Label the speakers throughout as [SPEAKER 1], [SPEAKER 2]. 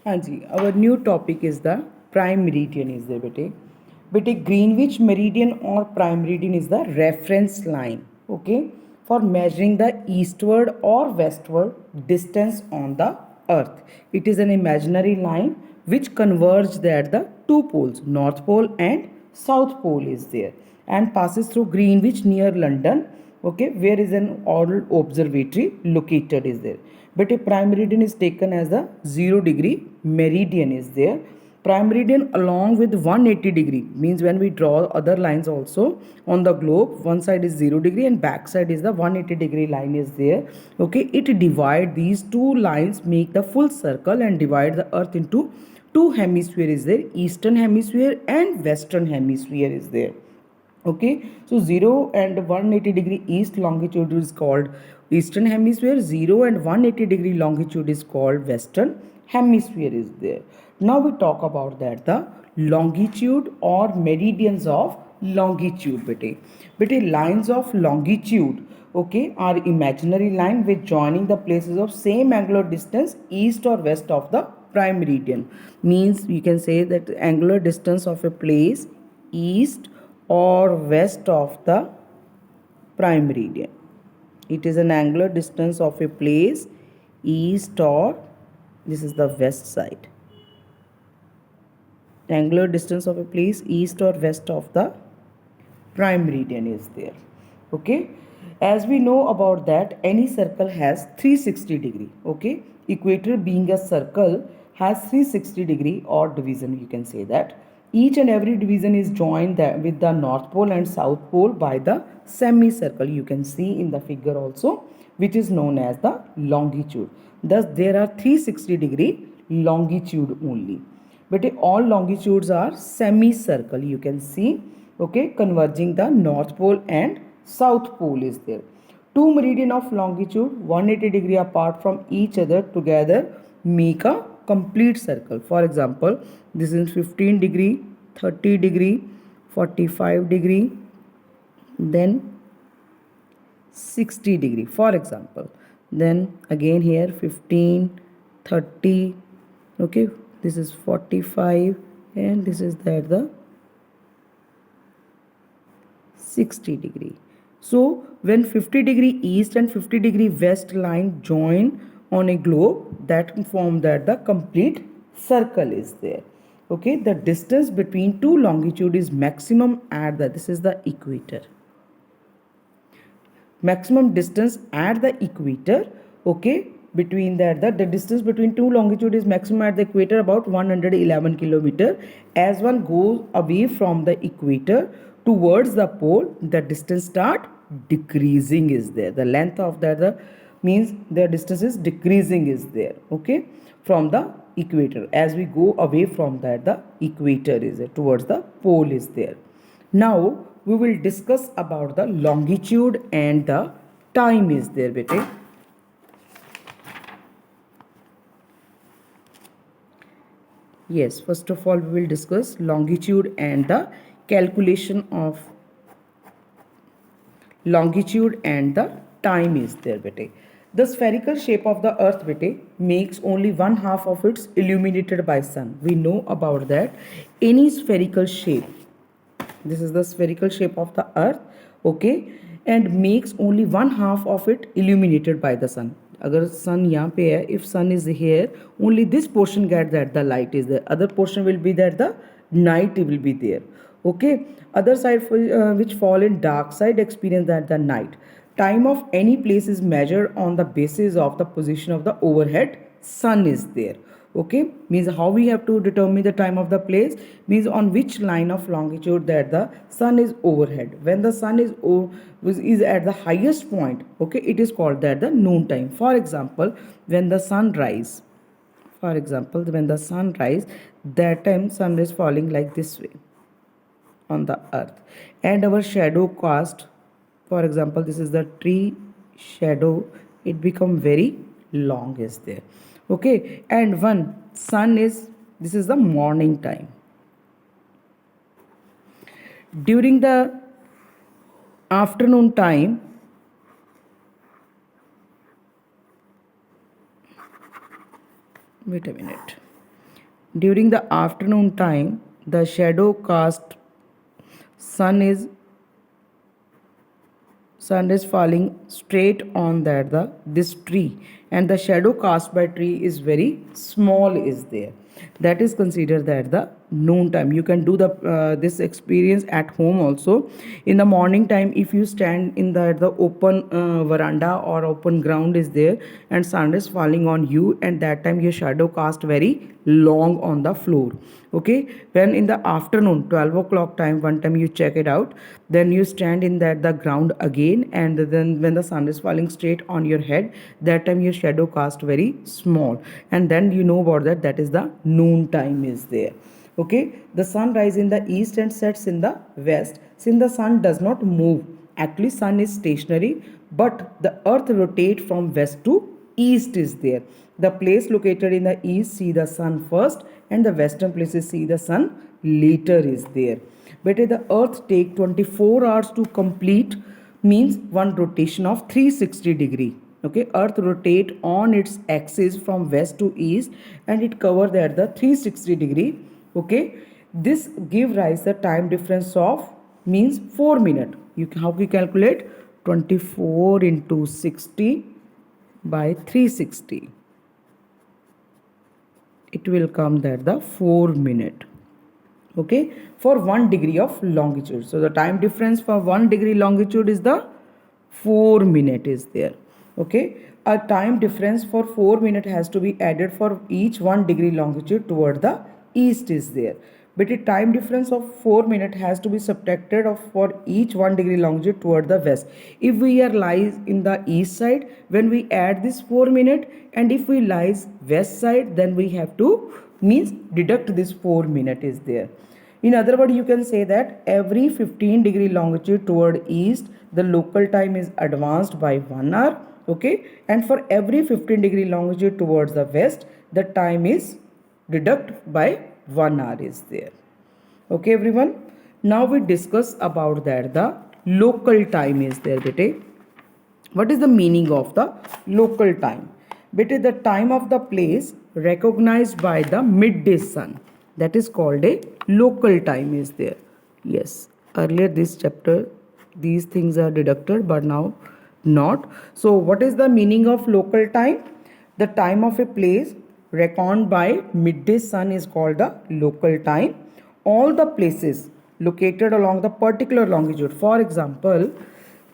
[SPEAKER 1] हाँ जी, our new topic is the prime meridian is there बेटे. बेटे Greenwich meridian or prime meridian is the reference line, okay, for measuring the eastward or westward distance on the earth. It is an imaginary line which converges at the two poles, north pole and south pole is there, and passes through Greenwich near London, okay, where is an old observatory located is there. But a prime meridian is taken as the 0 degree meridian is there. Prime meridian along with 180 degree means when we draw other lines also on the globe, one side is 0 degree and back side is the 180 degree line is there. Okay, it divide these two lines, make the full circle and divide the earth into two hemisphere is there, eastern hemisphere and western hemisphere is there. Okay, so 0 and 180 degree east longitude is called eastern hemisphere, 0 and 180 degree longitude is called western hemisphere is there. Now we talk about that the longitude or meridians of longitude. Bete lines of longitude, okay, are imaginary line with joining the places of same angular distance east or west of the prime meridian. Means you can say that angular distance of a place east or west of the prime meridian. It is an angular distance of a place east or this is the west side. Angular distance of a place east or west of the prime meridian is there. Okay, as we know about that, any circle has 360 degree. Okay, equator being a circle has 360 degree or division, you can say that. Each and every division is joined with the north pole and south pole by the semicircle, you can see in the figure also, which is known as the longitude. Thus there are 360 degree longitude only. But all longitudes are semicircle, you can see. Okay, converging the north pole and south pole is there. Two meridian of longitude 180 degree apart from each other together make a complete circle. For example, this is 15 degree, 30 degree, 45 degree, then 60 degree, for example. Then again here 15, 30, okay, this is 45 and this is there the 60 degree. So when 50 degree east and 50 degree west line join on a globe, that form that the complete circle is there. Okay, the distance between two longitude is maximum at the, this is the equator. Maximum distance at the equator, okay, between that the distance between two longitude is maximum at the equator about 111 kilometer. As one goes away from the equator towards the pole, the distance start decreasing is there. The length of that the means the distance is decreasing is there, okay, from the equator. As we go away from that, the equator is there, towards the pole is there. Now we will discuss about the longitude and the time is there, bete. Yes, first of all we will discuss longitude and the calculation of longitude and the time is there, bete. The spherical shape of the earth, bete, makes only one half of its illuminated by sun. We know about that. Any spherical shape, this is the spherical shape of the earth, okay, and makes only one half of it illuminated by the sun. Agar sun यहाँ पे है, if sun is here, only this portion gets that the light is there. Other portion will be that the night will be there. Okay, other side which fall in dark side experience that the night. Time of any place is measured on the basis of the position of the overhead sun is there. Okay, means how we have to determine the time of the place, means on which line of longitude that the sun is overhead. When the sun is at the highest point, okay, it is called that the noon time. For example, when the sun rise, that time sun is falling like this way on the earth, and our shadow cast, for example, this is the tree shadow, it become very long is there. Okay, and when sun is, this is the morning time. During the afternoon time, wait a minute, During the afternoon time, the shadow cast sun is falling straight on this tree, and the shadow cast by tree is very small is there. That is considered that the noon time. You can do the this experience at home also. In the morning time, if you stand in the open veranda or open ground is there, and sun is falling on you, and that time your shadow cast very long on the floor. Okay, when in the afternoon 12 o'clock time, one time you check it out, then you stand in the ground again, and then when the sun is falling straight on your head, that time your shadow cast very small, and then you know about that, that is the noon time is there. Okay, the sun rises in the east and sets in the west. Since the sun does not move, actually sun is stationary, but the earth rotates from west to east is there. The place located in the east see the sun first, and the western places see the sun later is there. But the earth take 24 hours to complete, means one rotation of 360 degree. Okay, earth rotate on its axis from west to east, and it cover there the 360 degree. Okay, this give rise the time difference of means 4 minutes. You how we calculate 24 into 60 by 360. It will come there the 4 minute. Okay, for 1 degree of longitude. So the time difference for 1 degree longitude is the 4 minute is there. Okay, a time difference for 4 minute has to be added for each 1 degree longitude toward the east is there. But a time difference of 4 minute has to be subtracted of for each 1 degree longitude toward the west. If we are lies in the east side, when we add this 4 minute, and if we lies west side, then we have to means deduct this 4 minute is there. In other words, you can say that every 15 degree longitude toward east, the local time is advanced by 1 hour. Okay, and for every 15 degree longitude towards the west, the time is deduct by 1 hour is there. Okay everyone, now we discuss about that the local time is there. Bete, what is the meaning of the local time? Bete, the time of the place recognized by the midday sun, that is called a local time is there. Yes, earlier this chapter these things are deducted, but now not. So what is the meaning of local time? The time of a place reckoned by midday sun is called the local time. All the places located along the particular longitude, for example,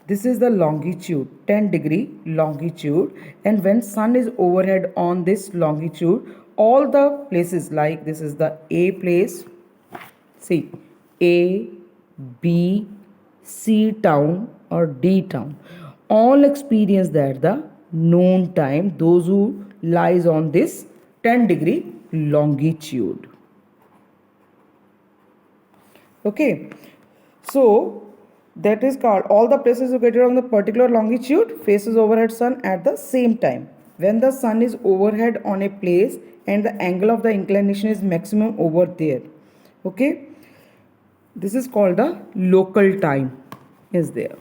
[SPEAKER 1] this is the longitude 10 degree longitude, and when sun is overhead on this longitude, all the places, like this is the A place, see A, B, C town or D town, all experience that the noon time, those who lies on this 10 degree longitude. Okay, so that is called all the places located on the particular longitude faces overhead sun at the same time. When the sun is overhead on a place and the angle of the inclination is maximum over there. Okay, this is called the local time is there.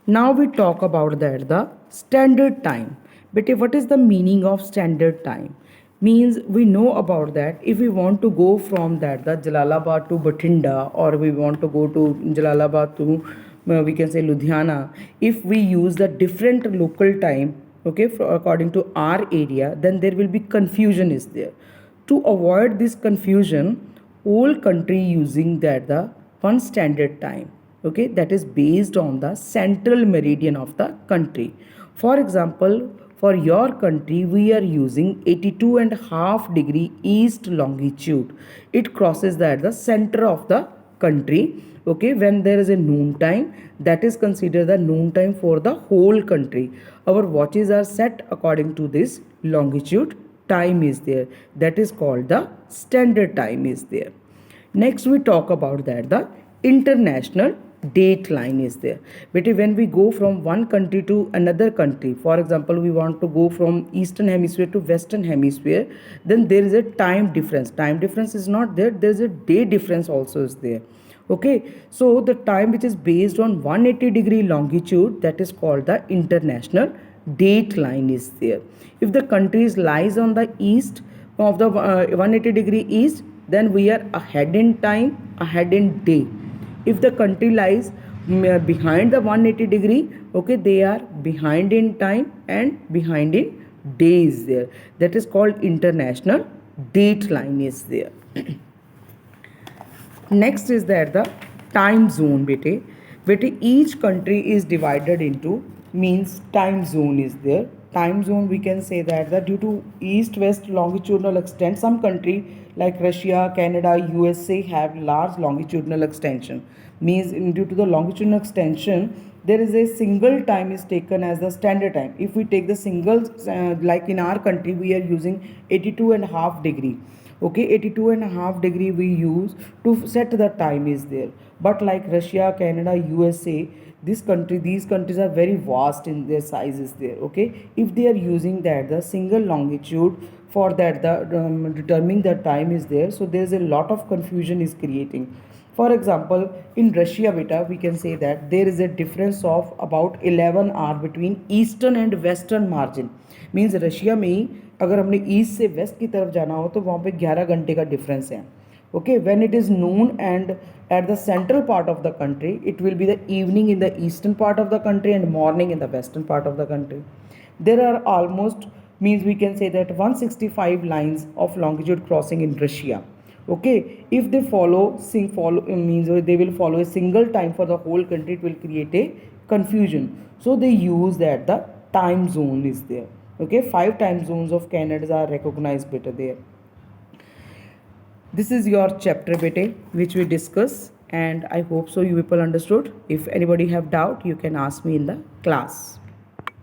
[SPEAKER 1] Now we talk about that the standard time. But what is the meaning of standard time? Means we know about that if we want to go from that the Jalalabad to Bathinda, or we want to go to Jalalabad to we can say Ludhiana, if we use the different local time, okay, according to our area, then there will be confusion is there. To avoid this confusion, whole country using that the one standard time, okay, that is based on the central meridian of the country. For example, for your country, we are using 82.5 degree east longitude. It crosses that the center of the country. Okay, when there is a noon time, that is considered the noon time for the whole country. Our watches are set according to this longitude time is there. That is called the standard time is there. Next we talk about that the international date line is there. But when we go from one country to another country, for example, we want to go from eastern hemisphere to western hemisphere, then there is a time difference. Time difference is not there, there is a day difference also is there. Okay, so the time which is based on 180 degree longitude, that is called the international date line is there. If the country lies on the east, of the 180 degree east, then we are ahead in time, ahead in day. If the country lies behind the 180 degree, okay, they are behind in time and behind in days there. That is called international date line is there. Next is that the time zone bete each country is divided into, means time zone is there. Time zone, we can say that due to east west longitudinal extent, some country like Russia, Canada, USA have large longitudinal extension, means due to the longitudinal extension there is a single time is taken as the standard time. If we take the single like in our country we are using 82 and a half degree, okay, 82 and a half degree we use to set the time is there. But like Russia, Canada, USA, these countries are very vast in their sizes there, okay. If they are using that the single longitude for that the determining the time is there, so there is a lot of confusion is creating. For example, in Russia beta we can say that there is a difference of about 11 hour between eastern and western margin, means Russia में ही अगर हमने east से waste की तरफ जाना हो तो वहाँ पे 11 घंटे का डिफरेंस है, okay. When it is noon and at the central part of the country it will be the evening in the eastern part of the country and morning in the western part of the country. There are almost, means we can say that 165 lines of longitude crossing in Russia, okay. If they means they will follow a single time for the whole country, it will create a confusion, so they use that the time zone is there, okay. 5 time zones of Canada are recognized better there. This is your chapter bete which we discuss, and I hope so you people understood. If anybody have doubt, you can ask me in the class.